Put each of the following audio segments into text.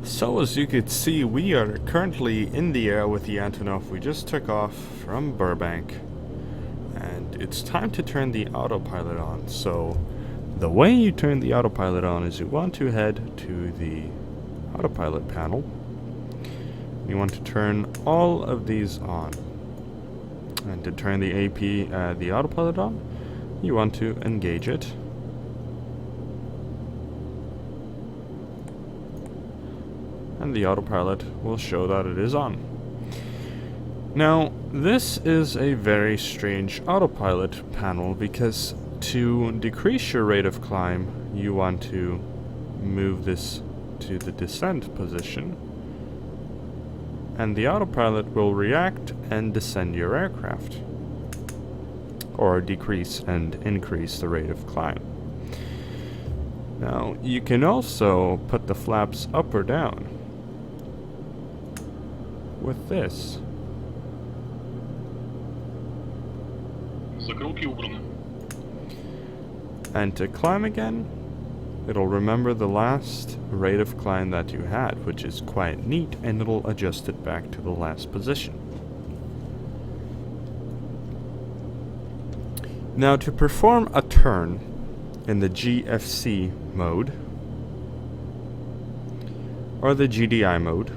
So as you could see, we are currently in the air with the Antonov. We just took off from Burbank, and it's time to turn the autopilot on. So the way you turn the autopilot on is you want to head to the autopilot panel. You want to turn all of these on. And to turn the the autopilot on, you want to engage it. And the autopilot will show that it is on. Now, this is a very strange autopilot panel because to decrease your rate of climb, you want to move this to the descent position, and the autopilot will react and descend your aircraft, or decrease and increase the rate of climb. Now, you can also put the flaps up or down with this. Закрылки убраны. And to climb again, it'll remember the last rate of climb that you had, which is quite neat, and it'll adjust it back to the last position. Now, to perform a turn in the GFC mode, or the GDI mode,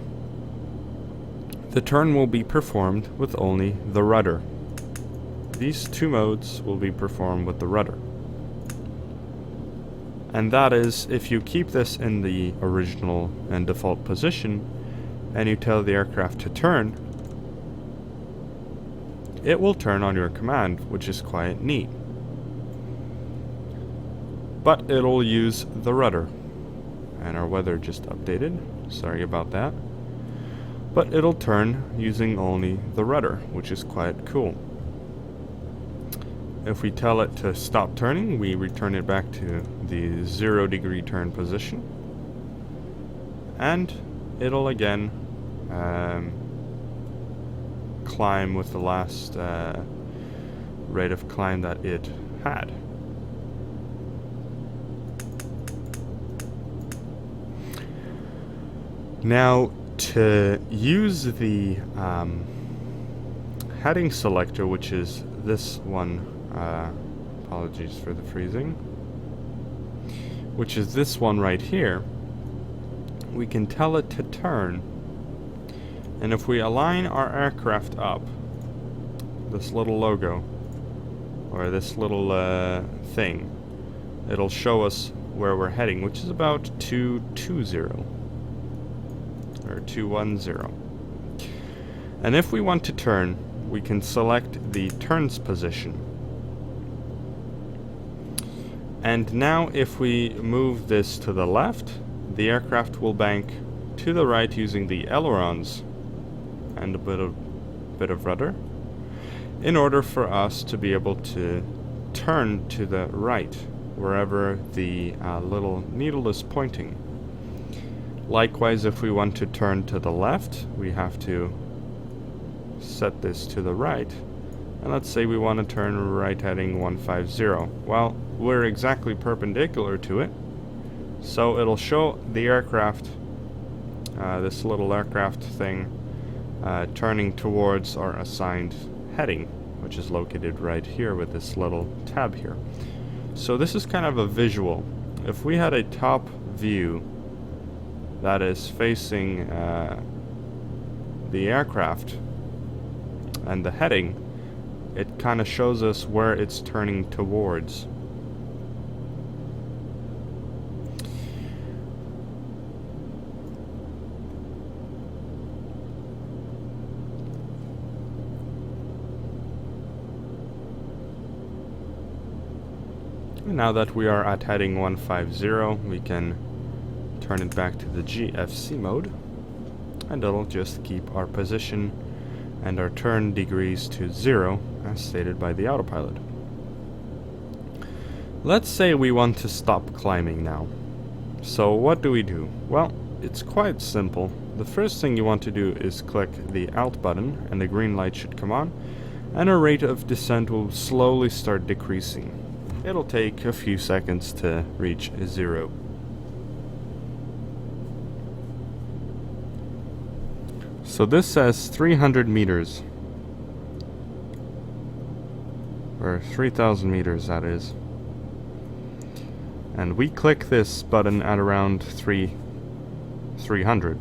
the turn will be performed with only the rudder. These two modes will be performed with the rudder. And that is, if you keep this in the original and default position, and you tell the aircraft to turn, it will turn on your command, which is quite neat. But it'll use the rudder. And our weather just updated, sorry about that. But it'll turn using only the rudder, which is quite cool. If we tell it to stop turning, we return it back to the 0 degree turn position. And it'll again climb with the last rate of climb that it had. Now, to use the heading selector, which is this one, apologies for the freezing, which is this one right here, we can tell it to turn, and if we align our aircraft up, this little logo, or this little thing, it'll show us where we're heading, which is about 220. Or 210. And if we want to turn, we can select the turns position. And now if we move this to the left, the aircraft will bank to the right using the ailerons and a bit of rudder in order for us to be able to turn to the right wherever the little needle is pointing. Likewise, if we want to turn to the left, we have to set this to the right. And let's say we want to turn right heading 150. Well, we're exactly perpendicular to it, so it'll show the aircraft, this little aircraft thing, turning towards our assigned heading, which is located right here with this little tab here. So this is kind of a visual. If we had a top view that is facing the aircraft and the heading, it kind of shows us where it's turning towards. Now that we are at heading 150, we can turn it back to the GFC mode, and it'll just keep our position and our turn degrees to 0 as stated by the autopilot. Let's say we want to stop climbing now. So what do we do? Well, it's quite simple. The first thing you want to do is click the Alt button, and the green light should come on, and our rate of descent will slowly start decreasing. It'll take a few seconds to reach 0. So this says 300 meters. Or 3,000 meters, that is. And we click this button at around 300.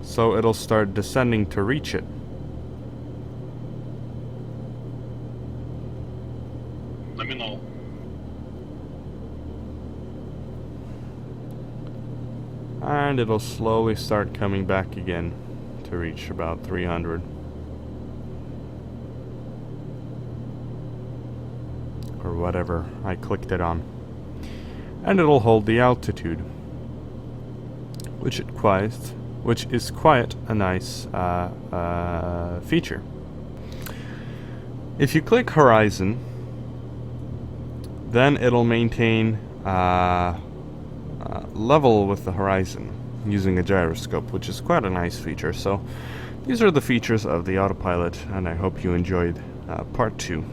So it'll start descending to reach it. Let me know. And it'll slowly start coming back again to reach about 300. Or whatever I clicked it on. And it'll hold the altitude, which is quite a nice feature. If you click horizon, then it'll maintain level with the horizon using a gyroscope, which is quite a nice feature. So these are the features of the Autopilot, and I hope you enjoyed part 2.